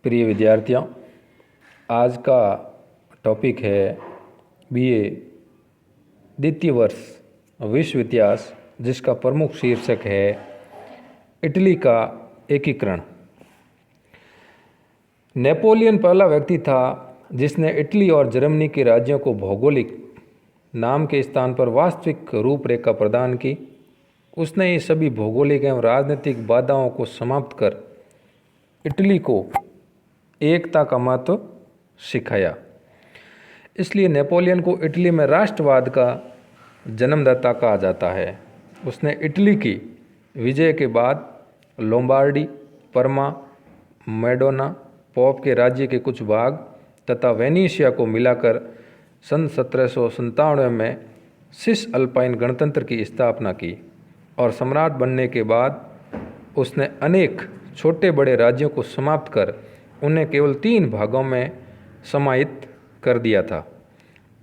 प्रिय विद्यार्थियों, आज का टॉपिक है बीए द्वितीय वर्ष विश्व इतिहास, जिसका प्रमुख शीर्षक है इटली का एकीकरण। नेपोलियन पहला व्यक्ति था जिसने इटली और जर्मनी के राज्यों को भौगोलिक नाम के स्थान पर वास्तविक रूपरेखा प्रदान की। उसने ये सभी भौगोलिक एवं राजनीतिक बाधाओं को समाप्त कर इटली को एकता का महत्व सिखाया। इसलिए नेपोलियन को इटली में राष्ट्रवाद का जन्मदाता कहा जाता है। उसने इटली की विजय के बाद लोम्बार्डी, परमा, मेडोना, पोप के राज्य के कुछ भाग तथा वेनेशिया को मिलाकर सन 1797 में सिस अल्पाइन गणतंत्र की स्थापना की और सम्राट बनने के बाद उसने अनेक छोटे बड़े राज्यों को समाप्त कर उन्हें केवल 3 भागों में समाहित कर दिया था।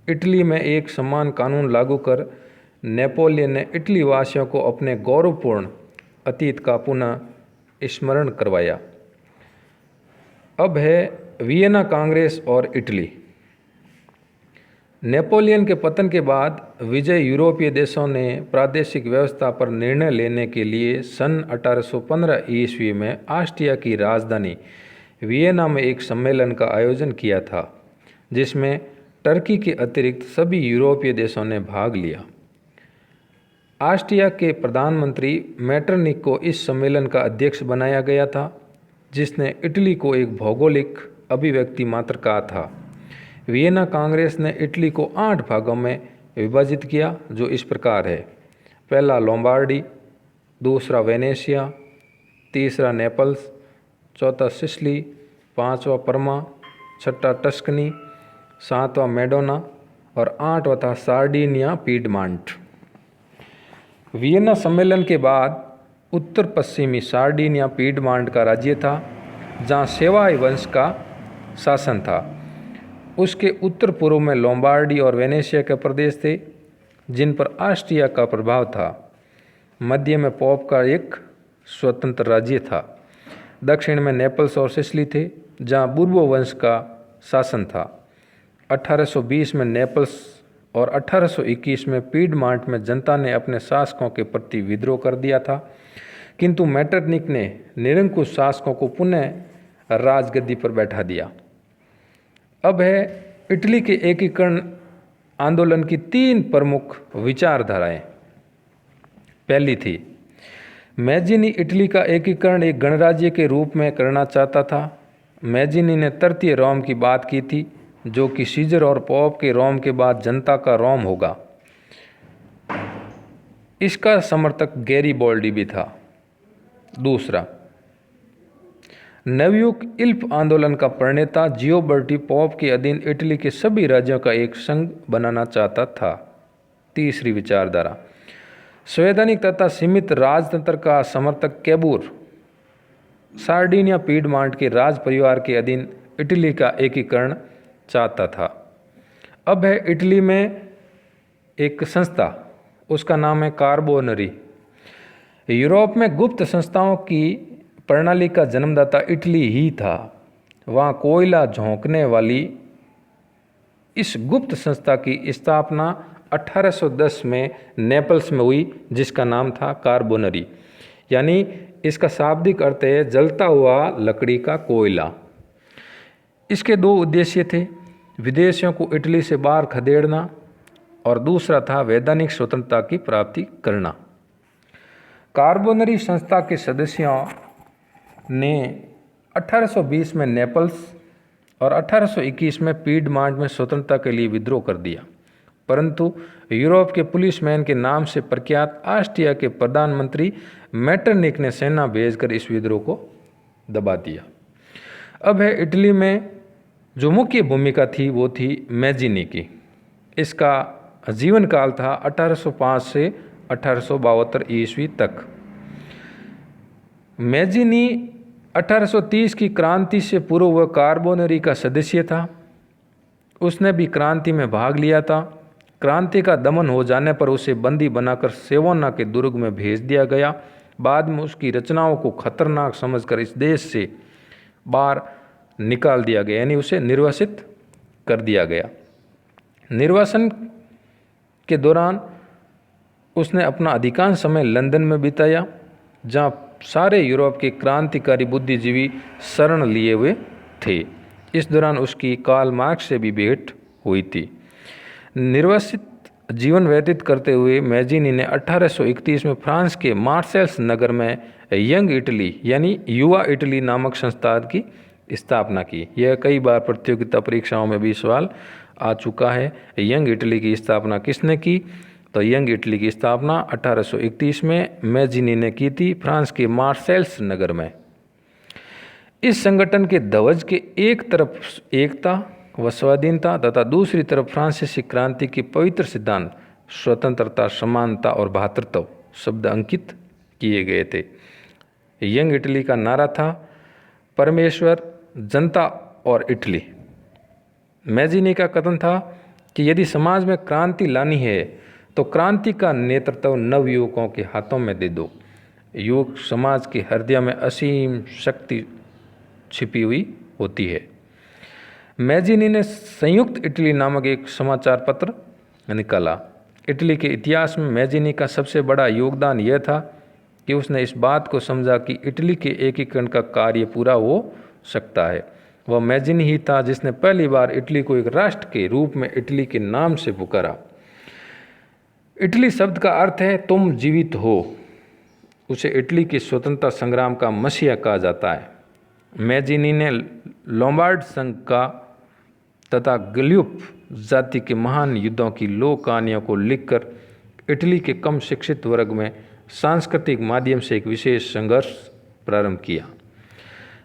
इटली में एक समान कानून लागू कर नेपोलियन ने इटली वासियों को अपने गौरवपूर्ण अतीत का पुनः स्मरण करवाया। अब है वियना कांग्रेस और इटली। नेपोलियन के पतन के बाद विजय यूरोपीय देशों ने प्रादेशिक व्यवस्था पर निर्णय लेने के लिए सन 1815 ईस्वी में ऑस्ट्रिया की राजधानी वियना में एक सम्मेलन का आयोजन किया था, जिसमें टर्की के अतिरिक्त सभी यूरोपीय देशों ने भाग लिया। ऑस्ट्रिया के प्रधानमंत्री मेटरनिक को इस सम्मेलन का अध्यक्ष बनाया गया था, जिसने इटली को एक भौगोलिक अभिव्यक्ति मात्र कहा था। वियना कांग्रेस ने इटली को 8 भागों में विभाजित किया, जो इस प्रकार है: पहला लोम्बार्डी, दूसरा वेनेशिया, तीसरा नेपल्स, चौथा सिसिली, पांचवा परमा, छठा टस्कनी, सातवां मेडोना और 8वां था सार्डिनिया पीडमांट। वियना सम्मेलन के बाद उत्तर पश्चिमी सार्डिनिया पीडमांट का राज्य था, जहाँ सेवाई वंश का शासन था। उसके उत्तर पूर्व में लोम्बार्डी और वेनेशिया के प्रदेश थे, जिन पर ऑस्ट्रिया का प्रभाव था। मध्य में पोप का एक स्वतंत्र राज्य था। दक्षिण में नेपल्स और सिसिली थे, जहाँ बुर्बो वंश का शासन था। 1820 में नेपल्स और 1821 में पीडमांट में जनता ने अपने शासकों के प्रति विद्रोह कर दिया था, किंतु मेटरनिक ने निरंकुश शासकों को पुनः राजगद्दी पर बैठा दिया। अब है इटली के एकीकरण आंदोलन की 3 प्रमुख विचारधाराएं। पहली थी मैजिनी इटली का एकीकरण एक गणराज्य के रूप में करना चाहता था। मैजिनी ने तृतीय रोम की बात की थी, जो कि सीजर और पोप के रोम के बाद जनता का रोम होगा। इसका समर्थक गैरीबोल्डी भी था। दूसरा, नवयुग इल्प आंदोलन का प्रणेता जियोबर्टी पोप के अधीन इटली के सभी राज्यों का एक संघ बनाना चाहता था। तीसरी विचारधारा, संवैधानिक तथा सीमित राजतंत्र का समर्थक कैबूर सार्डिनिया पीडमांट के राज परिवार के अधीन इटली का एकीकरण चाहता था। अब है इटली में एक संस्था, उसका नाम है कार्बोनरी। यूरोप में गुप्त संस्थाओं की प्रणाली का जन्मदाता इटली ही था। वहाँ कोयला झोंकने वाली इस गुप्त संस्था की स्थापना 1810 में नेपल्स में हुई, जिसका नाम था कार्बोनरी, यानी इसका शाब्दिक अर्थ है जलता हुआ लकड़ी का कोयला। इसके 2 उद्देश्य थे: विदेशियों को इटली से बाहर खदेड़ना और दूसरा था वैधानिक स्वतंत्रता की प्राप्ति करना। कार्बोनरी संस्था के सदस्यों ने 1820 में नेपल्स और 1821 में पीडमांट में स्वतंत्रता के लिए विद्रोह कर दिया, परंतु यूरोप के पुलिसमैन के नाम से प्रख्यात ऑस्ट्रिया के प्रधानमंत्री मेटरनिक ने सेना भेजकर इस विद्रोह को दबा दिया। अब है इटली में जो मुख्य भूमिका थी वो थी मैजिनी की। इसका जीवन काल था 1805 से 1872 ईस्वी तक। मैजिनी 1830 की क्रांति से पूर्व वह कार्बोनरी का सदस्य था। उसने भी क्रांति में भाग लिया था। क्रांति का दमन हो जाने पर उसे बंदी बनाकर सेवोना के दुर्ग में भेज दिया गया। बाद में उसकी रचनाओं को खतरनाक समझकर इस देश से बाहर निकाल दिया गया, यानी उसे निर्वासित कर दिया गया। निर्वासन के दौरान उसने अपना अधिकांश समय लंदन में बिताया, जहाँ सारे यूरोप के क्रांतिकारी बुद्धिजीवी शरण लिए हुए थे। इस दौरान उसकी कार्ल मार्क्स से भी भेंट हुई थी। निर्वासित जीवन व्यतीत करते हुए मैजिनी ने 1831 में फ्रांस के मार्सेल्स नगर में यंग इटली यानी युवा इटली नामक संस्थान की स्थापना की। यह कई बार प्रतियोगिता परीक्षाओं में भी सवाल आ चुका है। यंग इटली की स्थापना किसने की? तो यंग इटली की स्थापना 1831 में मैजिनी ने की थी, फ्रांस के मार्सेल्स नगर में। इस संगठन के ध्वज के एक तरफ एकता व स्वाधीनता तथा दूसरी तरफ फ्रांसीसी क्रांति के पवित्र सिद्धांत स्वतंत्रता, समानता और भ्रातृत्व शब्द अंकित किए गए थे। यंग इटली का नारा था परमेश्वर, जनता और इटली। मैजिनी का कथन था कि यदि समाज में क्रांति लानी है तो क्रांति का नेतृत्व नवयुवकों के हाथों में दे दो। युवक समाज के हृदय में असीम शक्ति छिपी हुई होती है। मैजिनी ने संयुक्त इटली नामक एक समाचार पत्र निकाला। इटली के इतिहास में मैजिनी का सबसे बड़ा योगदान यह था कि उसने इस बात को समझा कि इटली के एकीकरण का कार्य पूरा हो सकता है। वह मैजिनी ही था जिसने पहली बार इटली को एक राष्ट्र के रूप में इटली के नाम से पुकारा। इटली शब्द का अर्थ है तुम जीवित हो। उसे इटली के स्वतंत्रता संग्राम का मसीहा कहा जाता है। मैजिनी ने लोम्बार्ड संघ का तथा गल्युप जाति के महान युद्धों की लोक कहानियों को लिखकर इटली के कम शिक्षित वर्ग में सांस्कृतिक माध्यम से एक विशेष संघर्ष प्रारंभ किया।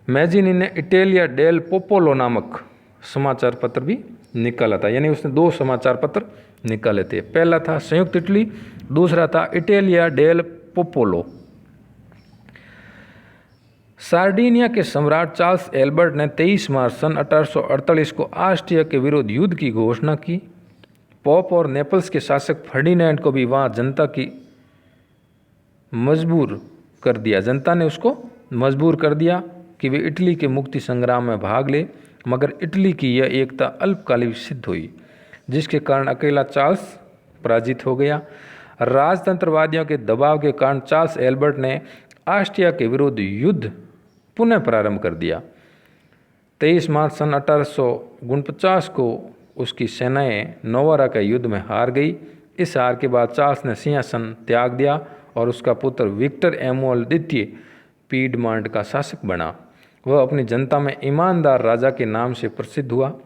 मैजिनी ने इटालिया डेल पोपोलो नामक समाचार पत्र भी निकाला था, यानी उसने 2 समाचार पत्र निकाले थे। पहला था संयुक्त इटली, दूसरा था इटालिया डेल पोपोलो। सार्डिनिया के सम्राट चार्ल्स एल्बर्ट ने 23 मार्च सन 1848 को ऑस्ट्रिया के विरुद्ध युद्ध की घोषणा की। पोप और नेपल्स के शासक फर्डिनेंड को भी वहाँ जनता ने उसको मजबूर कर दिया कि वे इटली के मुक्ति संग्राम में भाग ले, मगर इटली की यह एकता अल्पकालिक सिद्ध हुई, जिसके कारण अकेला चार्ल्स पराजित हो गया। राजतंत्रवादियों के दबाव के कारण चार्ल्स एल्बर्ट ने ऑस्ट्रिया के विरुद्ध युद्ध पुनः प्रारंभ कर दिया। 23 मार्च सन 1849 को उसकी सेनाएं नोवारा के युद्ध में हार गई। इस हार के बाद चार्ल्स ने सिंहासन त्याग दिया और उसका पुत्र विक्टर एमुअल द्वितीय पीडमांट का शासक बना। वह अपनी जनता में ईमानदार राजा के नाम से प्रसिद्ध हुआ।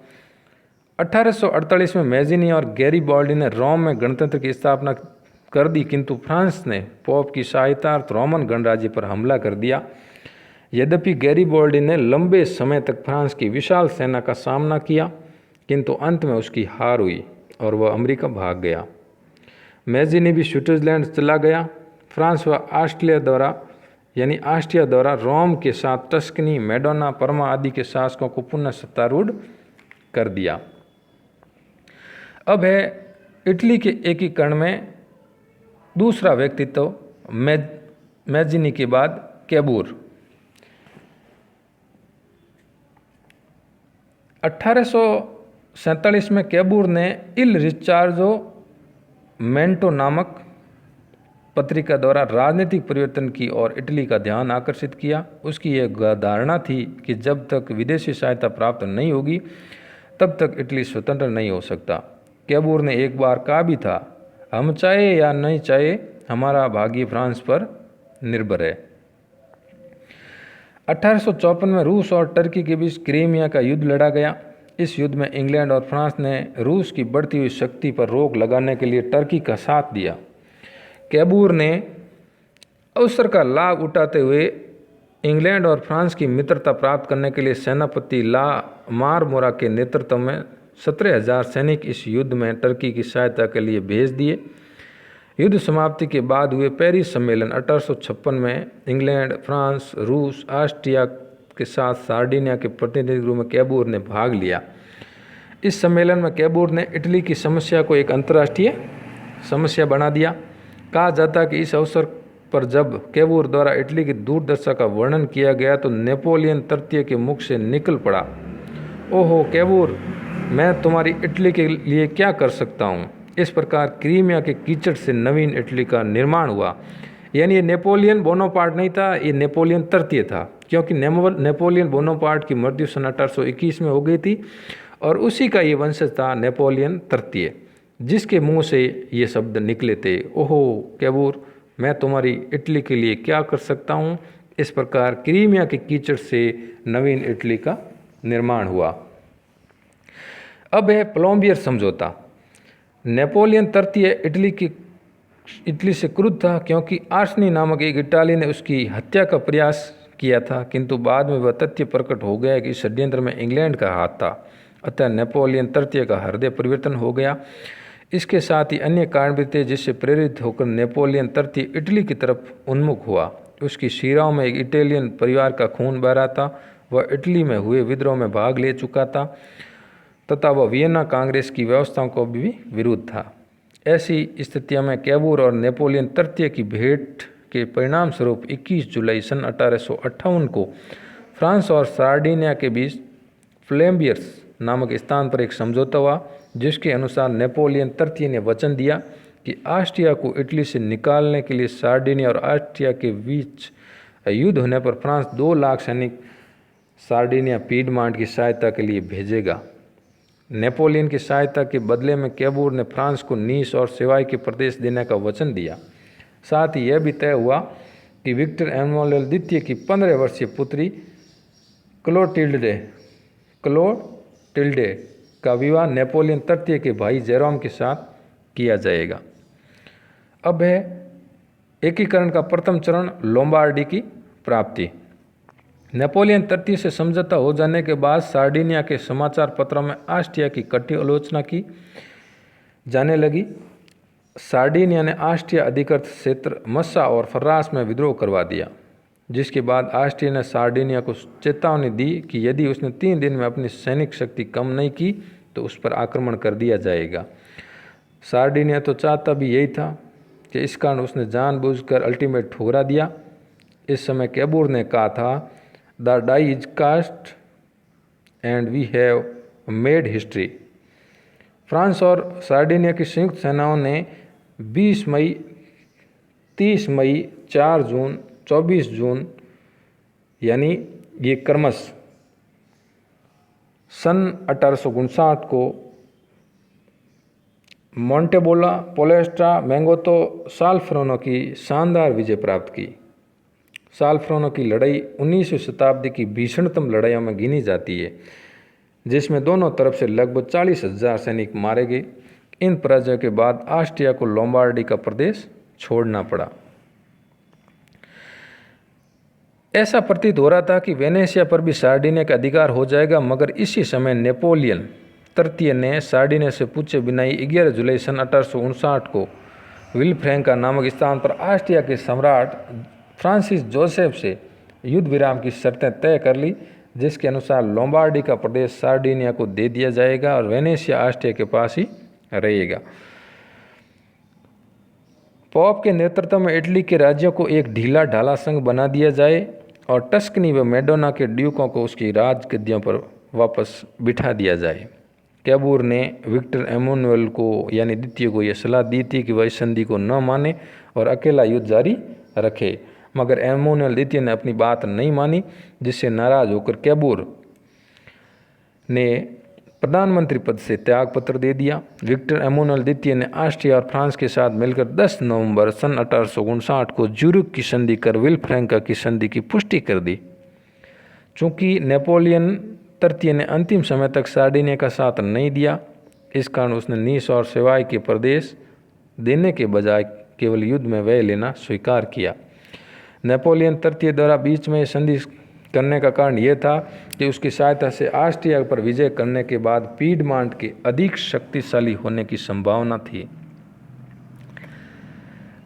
1848 में मैजिनी और गैरीबाल्डी ने रोम में गणतंत्र की स्थापना कर दी, किंतु फ्रांस ने पोप की सहायतार्थ रोमन गणराज्य पर हमला कर दिया। यद्यपि गैरीबाल्डी ने लंबे समय तक फ्रांस की विशाल सेना का सामना किया, किंतु अंत में उसकी हार हुई और वह अमेरिका भाग गया। मैजिनी भी स्विट्जरलैंड चला गया। फ्रांस व ऑस्ट्रिया द्वारा रोम के साथ टस्कनी, मेडोना, परमा आदि के शासकों को पुनः सत्तारूढ़ कर दिया। अब है इटली के एकीकरण में दूसरा व्यक्तित्व मैजिनी के बाद कैबूर। 1847 में कैबूर ने इल रिचार्डो मेंटो नामक पत्रिका द्वारा राजनीतिक परिवर्तन की और इटली का ध्यान आकर्षित किया। उसकी यह धारणा थी कि जब तक विदेशी सहायता प्राप्त नहीं होगी तब तक इटली स्वतंत्र नहीं हो सकता। कैबूर ने एक बार कहा भी था, हम चाहे या नहीं चाहे हमारा भाग्य फ्रांस पर निर्भर है। 1854 में रूस और टर्की के बीच क्रीमिया का युद्ध लड़ा गया। इस युद्ध में इंग्लैंड और फ्रांस ने रूस की बढ़ती हुई शक्ति पर रोक लगाने के लिए टर्की का साथ दिया। कैबूर ने अवसर का लाभ उठाते हुए इंग्लैंड और फ्रांस की मित्रता प्राप्त करने के लिए सेनापति ला मारमोरा के नेतृत्व में 17,000 सैनिक इस युद्ध में टर्की की सहायता के लिए भेज दिए। युद्ध समाप्ति के बाद हुए पेरिस सम्मेलन 1856 में इंग्लैंड, फ्रांस, रूस, ऑस्ट्रिया के साथ सार्डिनिया के प्रतिनिधित्व में कैबूर ने भाग लिया। इस सम्मेलन में कैबूर ने इटली की समस्या को एक अंतर्राष्ट्रीय समस्या बना दिया। कहा जाता कि इस अवसर पर जब कैबूर द्वारा इटली की दुर्दशा का वर्णन किया गया तो नेपोलियन तृतीय के मुख से निकल पड़ा, ओहो कैबूर, मैं तुम्हारी इटली के लिए क्या कर सकता हूँ। इस प्रकार क्रीमिया के कीचड़ से नवीन इटली का निर्माण हुआ। यानी ये नेपोलियन बोनापार्ट नहीं था, ये नेपोलियन तृतीय था, क्योंकि नेपोलियन बोनापार्ट की मृत्यु सन 1821 में हो गई थी और उसी का ये वंशज था नेपोलियन तृतीय, जिसके मुंह से ये शब्द निकले थे, ओहो कैबूर, मैं तुम्हारी इटली के लिए क्या कर सकता हूँ। इस प्रकार क्रीमिया के कीचड़ से नवीन इटली का निर्माण हुआ। अब है प्लोम्बियर समझौता। नेपोलियन तृतीय इटली से क्रुद्ध था, क्योंकि आर्सनी नामक एक इटाली ने उसकी हत्या का प्रयास किया था, किंतु बाद में वह तथ्य प्रकट हो गया कि इस षड्यंत्र में इंग्लैंड का हाथ था। अतः नेपोलियन तृतीय का हृदय परिवर्तन हो गया। इसके साथ ही अन्य कारण भी थे जिससे प्रेरित होकर नेपोलियन तृतीय इटली की तरफ उन्मुख हुआ। उसकी शिराओं में एक इटालियन परिवार का खून बह रहा था। वह इटली में हुए विद्रोह में भाग ले चुका था तथा वह वियना कांग्रेस की व्यवस्थाओं को भी विरुद्ध था। ऐसी स्थितियों में कैबूर और नेपोलियन तृतीय की भेंट के परिणाम स्वरूप 21 जुलाई सन 1858 को फ्रांस और सार्डिनिया के बीच फ्लेम्बियर्स नामक स्थान पर एक समझौता हुआ, जिसके अनुसार नेपोलियन तृतीय ने वचन दिया कि ऑस्ट्रिया को इटली से निकालने के लिए सार्डिनिया और ऑस्ट्रिया के बीच युद्ध होने पर फ्रांस 2 लाख सैनिक सार्डिनिया पीडमांट की सहायता के लिए भेजेगा। नेपोलियन की सहायता के बदले में कैबूर ने फ्रांस को नीस और सेवाई के प्रदेश देने का वचन दिया। साथ ही यह भी तय हुआ कि विक्टर एमानुएल द्वितीय की 15 वर्षीय पुत्री क्लोटिल्डे का विवाह नेपोलियन तृतीय के भाई जेरोम के साथ किया जाएगा। अब है एकीकरण का प्रथम चरण, लोम्बार्डी की प्राप्ति। नेपोलियन तृतीय से समझौता हो जाने के बाद सार्डिनिया के समाचार पत्रों में ऑस्ट्रिया की कटी आलोचना की जाने लगी। सार्डिनिया ने ऑस्ट्रिया अधिकृत क्षेत्र मस्सा और फर्रास में विद्रोह करवा दिया, जिसके बाद ऑस्ट्रिया ने सार्डिनिया को चेतावनी दी कि यदि उसने 3 दिन में अपनी सैनिक शक्ति कम नहीं की तो उस पर आक्रमण कर दिया जाएगा। सार्डिनिया तो चाहता भी यही था कि इस कारण उसने जानबूझकर अल्टीमेट ठुकरा दिया। इस समय कैबूर ने कहा था, the die is cast and we have made history. France और सार्डिनिया की संयुक्त सेनाओं ने 20 मई, 30 मई, 4 जून, 24 जून यानी ये क्रमश सन 1859 को मोंटेबोला, पोलेस्ट्रा, मैंगोतो, साल्फरोनो की शानदार विजय प्राप्त की। साल्फरोनो की लड़ाई 19वीं शताब्दी की भीषणतम लड़ाइयों में गिनी जाती है, जिसमें दोनों तरफ से लगभग 40,000 सैनिक मारे गए। इन पराजयों के बाद ऑस्ट्रिया को लोम्बार्डी का प्रदेश छोड़ना पड़ा। ऐसा प्रतीत हो रहा था कि वेनेशिया पर भी सार्डिनिया का अधिकार हो जाएगा, मगर इसी समय नेपोलियन तृतीय ने सार्डिनिया से पूछे बिना ही 11 जुलाई सन 1859 को विल्फ्रेंका नामक स्थान पर ऑस्ट्रिया के सम्राट फ्रांसिस जोसेफ से युद्ध विराम की शर्तें तय कर ली, जिसके अनुसार लोम्बार्डी का प्रदेश सार्डिनिया को दे दिया जाएगा और वेनेशिया ऑस्ट्रिया के पास ही रहेगा। पोप के नेतृत्व में इटली के राज्यों को एक ढीला ढाला संघ बना दिया जाए और टस्कनी व मेडोना के ड्यूकों को उसकी राज गद्दियों पर वापस बिठा दिया जाए। कैबूर ने विक्टर एमानुएल को यानी द्वितीय को यह सलाह दी थी कि वह इस संधि को न माने और अकेला युद्ध जारी रखे, मगर एमानुएल द्वितीय ने अपनी बात नहीं मानी, जिससे नाराज होकर कैबूर ने प्रधानमंत्री पद से त्याग पत्र दे दिया। विक्टर एमानुएल द्वितीय ने ऑस्ट्रिया और फ्रांस के साथ मिलकर 10 नवंबर सन 1859 को ज्यूरिख की संधि कर विल्फ्रेंका की संधि की पुष्टि कर दी। चूंकि नेपोलियन तृतीय ने अंतिम समय तक सार्डिनिया का साथ नहीं दिया, इस कारण उसने नीस और सेवाई के प्रदेश देने के बजाय केवल युद्ध में व्यय लेना स्वीकार किया। नेपोलियन तृतीय द्वारा बीच में संधि करने का कारण यह था कि उसकी सहायता से ऑस्ट्रिया पर विजय करने के बाद पीडमांट के अधिक शक्तिशाली होने की संभावना थी।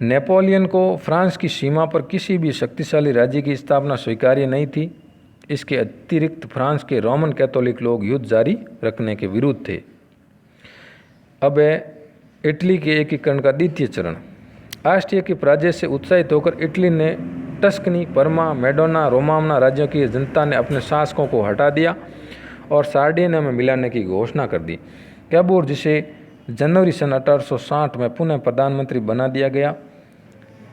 नेपोलियन को फ्रांस की सीमा पर किसी भी शक्तिशाली राज्य की स्थापना स्वीकार्य नहीं थी। इसके अतिरिक्त फ्रांस के रोमन कैथोलिक लोग युद्ध जारी रखने के विरुद्ध थे। अब है इटली के एकीकरण का द्वितीय चरण। ऑस्ट्रिया की पराजय से उत्साहित होकर इटली ने टस्कनी, पर्मा, मेडोना, रोमाना राज्यों की जनता ने अपने शासकों को हटा दिया और सार्डिनिया में मिलाने की घोषणा कर दी। कैबूर, जिसे जनवरी सन 1860 में पुनः प्रधानमंत्री बना दिया गया,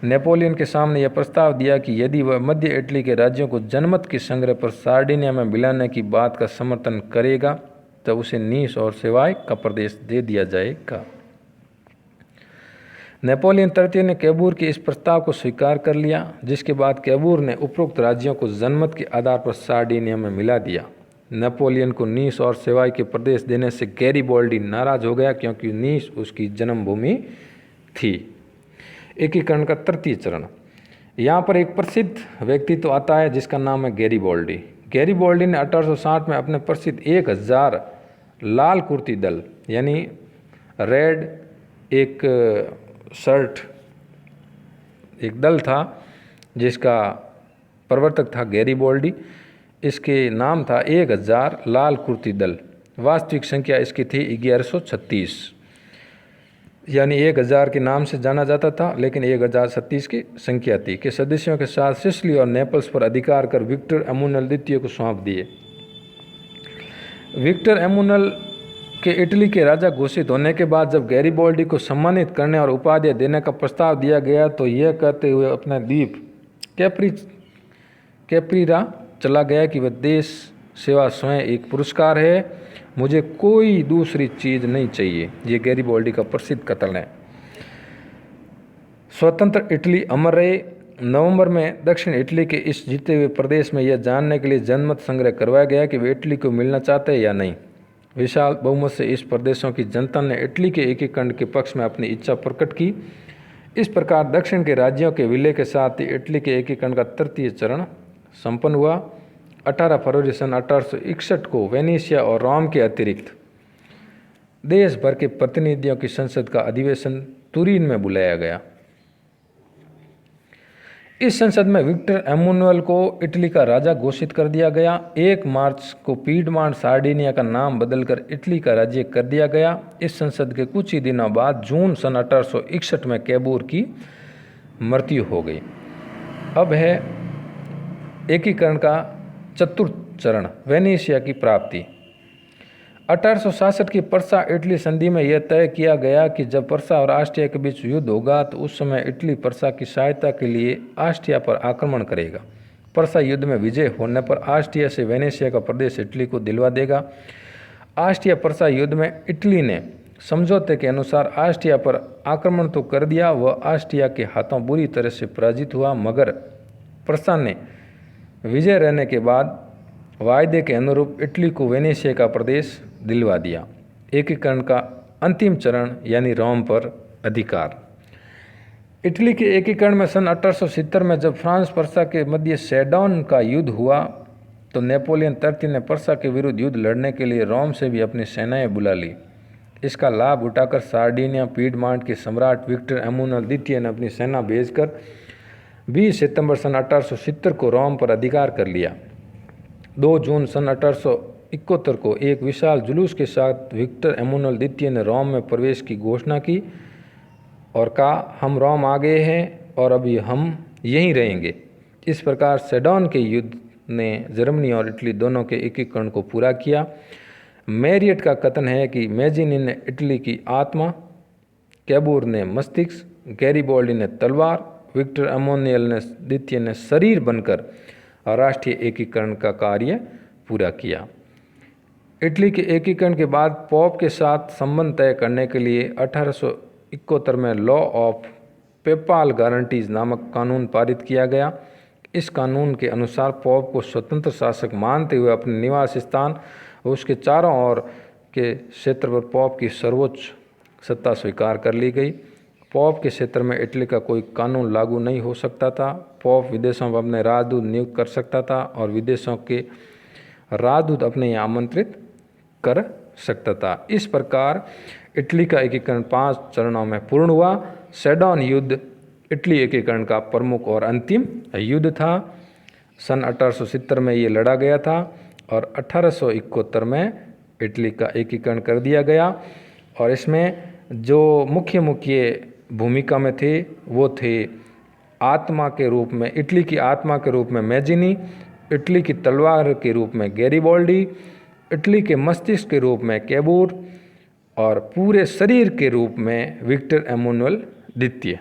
नेपोलियन के सामने यह प्रस्ताव दिया कि यदि वह मध्य इटली के राज्यों को जनमत के संग्रह पर सार्डिनिया में मिलाने की बात का समर्थन करेगा तब उसे नीस और सेवाय का प्रदेश दे दिया जाएगा। नेपोलियन तृतीय ने कैबूर के इस प्रस्ताव को स्वीकार कर लिया, जिसके बाद कैबूर ने उपरोक्त राज्यों को जनमत के आधार पर सार्डिनिया में मिला दिया। नेपोलियन को नीस और सेवाय के प्रदेश देने से गैरिबाल्डी नाराज हो गया, क्योंकि नीस उसकी जन्मभूमि थी। एकीकरण का तृतीय चरण। यहाँ पर एक प्रसिद्ध व्यक्ति तो आता है जिसका नाम है गैरिबाल्डी। गैरिबाल्डी ने 1860 में अपने प्रसिद्ध 1000 लाल कुर्ती दल, यानी रेड एक शर्ट, एक दल था जिसका प्रवर्तक था गैरिबाल्डी। इसके नाम था 1000 लाल कुर्ती दल। वास्तविक संख्या इसकी थी 1136, यानी 1000 के नाम से जाना जाता था, लेकिन 1036 की संख्या थी, के सदस्यों के साथ सिसिली और नेपल्स पर अधिकार कर विक्टर एमुनल द्वितीय को सौंप दिए। विक्टर एमुनल के इटली के राजा घोषित होने के बाद जब गैरिबाल्डी को सम्मानित करने और उपाधियां देने का प्रस्ताव दिया गया तो यह कहते हुए अपना द्वीप कैप्रीरा चला गया कि वह देश सेवा स्वयं एक पुरस्कार है, मुझे कोई दूसरी चीज़ नहीं चाहिए। ये गैरिबाल्डी का प्रसिद्ध कथन है। स्वतंत्र इटली अमर रहे। नवंबर में दक्षिण इटली के इस जीते हुए प्रदेश में यह जानने के लिए जनमत संग्रह करवाया गया कि वे इटली को मिलना चाहते हैं या नहीं। विशाल बहुमत से इस प्रदेशों की जनता ने इटली के एकीकरण के पक्ष में अपनी इच्छा प्रकट की। इस प्रकार दक्षिण के राज्यों के विलय के साथ ही इटली के एकीकरण का तृतीय चरण संपन्न हुआ। 18 फरवरी सन 1861 को वेनेशिया और रोम के अतिरिक्त देश भर के प्रतिनिधियों की संसद का अधिवेशन तुरीन में बुलाया गया। इस संसद में विक्टर एमुनुअल को इटली का राजा घोषित कर दिया गया। 1 मार्च को पीडमांट सार्डिनिया का नाम बदलकर इटली का राज्य कर दिया गया। इस संसद के कुछ ही दिनों बाद जून सन 1861 में कैबूर की मृत्यु हो गई। अब है एकीकरण का चतुर्थ चरण, वेनेशिया की प्राप्ति। 1866 की परसा इटली संधि में यह तय किया गया कि जब परसा और ऑस्ट्रिया के बीच युद्ध होगा तो उस समय इटली परसा की सहायता के लिए ऑस्ट्रिया पर आक्रमण करेगा। परसा युद्ध में विजय होने पर ऑस्ट्रिया से वेनेशिया का प्रदेश इटली को दिलवा देगा। ऑस्ट्रिया परसा युद्ध में इटली ने समझौते के अनुसार ऑस्ट्रिया पर आक्रमण तो कर दिया, वह ऑस्ट्रिया के हाथों बुरी तरह से पराजित हुआ, मगर परसा ने विजय रहने के बाद वायदे के अनुरूप इटली को वेनेशिया का प्रदेश दिलवा दिया। एकीकरण का अंतिम चरण यानी रोम पर अधिकार। इटली के एकीकरण में सन 1870 में जब फ्रांस परसा के मध्य सेडोन का युद्ध हुआ तो नेपोलियन तृतीय ने परसा के विरुद्ध युद्ध लड़ने के लिए रोम से भी अपनी सेनाएं बुला ली। इसका लाभ उठाकर सार्डिनिया पीडमांट के सम्राट विक्टर एमुनल द्वितीय ने अपनी सेना भेजकर 20 सितंबर सन 1870 को रोम पर अधिकार कर लिया। 2 जून सन 1871 को एक विशाल जुलूस के साथ विक्टर एमुनल द्वितीय ने रोम में प्रवेश की घोषणा की और कहा, हम रोम आ गए हैं और अभी हम यहीं रहेंगे। इस प्रकार सेडोन के युद्ध ने जर्मनी और इटली दोनों के एकीकरण को पूरा किया। मैरियट का कथन है कि मैजिनी ने इटली की आत्मा, कैबूर ने मस्तिष्क, गैरिबाल्डी ने तलवार, विक्टर एमुनुएल ने द्वितीय ने शरीर बनकर राष्ट्रीय एकीकरण का कार्य पूरा किया। इटली के एकीकरण के बाद पोप के साथ संबंध तय करने के लिए 1871 में लॉ ऑफ पेपाल गारंटीज नामक कानून पारित किया गया। इस कानून के अनुसार पोप को स्वतंत्र शासक मानते हुए अपने निवास स्थान और उसके चारों ओर के क्षेत्र पर पोप की सर्वोच्च सत्ता स्वीकार कर ली गई। पोप के क्षेत्र में इटली का कोई कानून लागू नहीं हो सकता था। पोप विदेशों में अपने राजदूत नियुक्त कर सकता था और विदेशों के राजदूत अपने यहाँ आमंत्रित कर सकता था। इस प्रकार इटली का एकीकरण 5 चरणों में पूर्ण हुआ। सेडोन युद्ध इटली एकीकरण का प्रमुख और अंतिम युद्ध था। सन 1870 में ये लड़ा गया था और 1871 में इटली का एकीकरण कर दिया गया और इसमें जो मुख्य भूमिका में थे वो थे आत्मा के रूप में, इटली की आत्मा के रूप में मैजिनी, इटली की तलवार के रूप में गैरिबाल्डी, इटली के मस्तिष्क के रूप में कैबूर और पूरे शरीर के रूप में विक्टर एमुनुएल द्वितीय।